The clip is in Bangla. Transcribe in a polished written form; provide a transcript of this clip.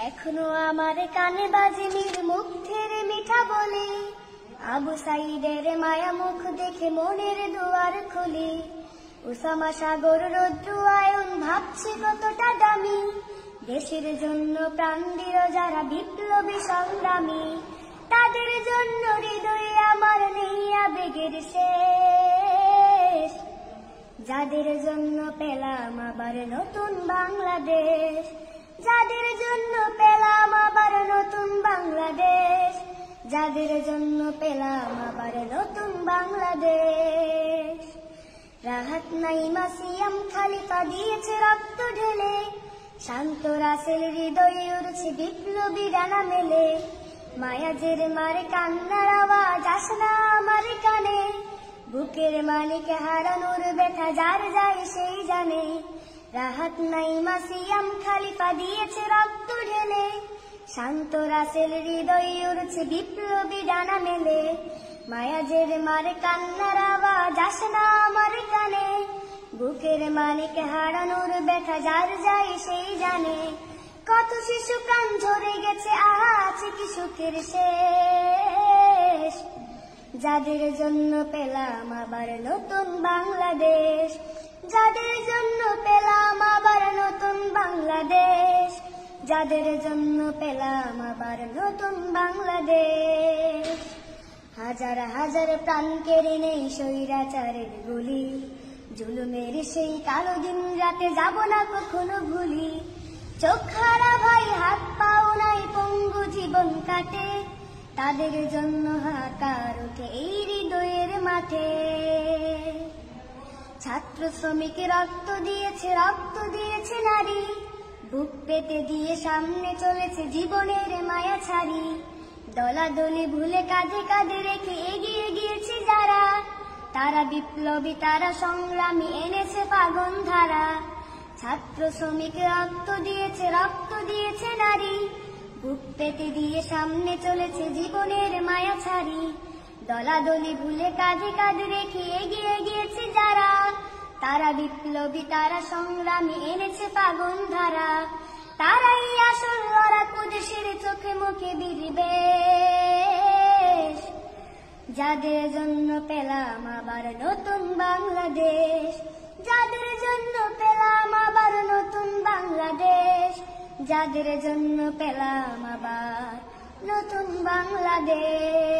এখনো আমার কানে বাজে মীর মুগ্ধের মিঠা বলে, আবু সাইদের মায়া মুখ দেখে মনের দুয়ার খুলে। উসামা সাগর রৌদ্র আয়ন ভাবছে কতটা দামি, দেশের জন্য প্রাণ দিল যারা বিপ্লবী সংগ্রামী। তাদের জন্য হৃদয়ে আমার নেই আবেগের শেষ, যাদের জন্য পেলাম আবার নতুন বাংলাদেশ। যাদের জন্য পেলাম আবার নতুন বাংলাদেশ, যাদের জন্য পেলাম আবার নতুন বাংলাদেশ। রাহাত নাইমা সিয়াম খালিফা দিয়েছে রক্ত ঢেলে, শান্ত রাসেল হৃদয়ে উড়ছে বিপ্লবী ডানা মেলে। মায়াজের মারে কান্নার আওয়াজ আসে না আমার কানে, বুকের মালিকে হারানোর ব্যথা যার যায় সেই জানে। রাহাত নাইমা সিয়াম খালিফা দিয়েছে রক্ত ঢেলে, শান্ত রাসেল হৃদয়ে উড়ছে বিপ্লবী ডানা মেলে। মায়াজের মারে কান্নার আওয়াজ আসে না আমার কানে, বুকের মালিকে হারানোর ব্যথা যার যায় সেই জানে। কত শিশু প্রাণ ঝরে গেছে, আহা আছে কি সুখের শেষ, যাদের জন্য পেলাম আবার নতুন বাংলাদেশ। যাদের জন্য পেলাম আবার নতুন বাংলাদেশ, যাদের জন্য পেলাম আবার নতুন বাংলাদেশ। হাজার হাজার প্রাণ কেড়ে নেই স্বৈরাচারের গুলি, জুলুমের সেই কালো দিন রাতে যাব না কখনো ভুলি। চোখ হারা ভাই হাত পাও নাই পঙ্গু জীবন কাটে, তাদের জন্য হাহাকার ওঠে এই হৃদয়ের মাঠে। ছাত্র শ্রমিক রক্ত দিয়েছে নারী, বুক পেতে দিয়ে সামনে চলেছে জীবনের মায়া ছাড়ি। দলাদলি ভুলে কাঁধে কাঁধে রেখে এগিয়ে গিয়েছে যারা, তারা বিপ্লবী তারা সংগ্রামী এনেছে ফাগুন ধারা। ছাত্র শ্রমিক রক্ত দিয়েছে নারী, বুক পেতে দিয়ে সামনে চলেছে জীবনের মায়া ছাড়ি। দলাদলি ভুলে কাঁধে কাঁধে রেখে এগিয়ে গিয়েছে যারা, তারা বিপ্লবী তারা সংগ্রামী এনেছে ফাগুন ধারা। তারাই আসল লড়াকু দেশের চোখে মুখে বিরিবেশ, যাদের জন্য পেলাম আবার নতুন বাংলাদেশ। যাদের জন্য পেলাম আবার নতুন বাংলাদেশ, যাদের জন্য পেলাম আবার নতুন বাংলাদেশ।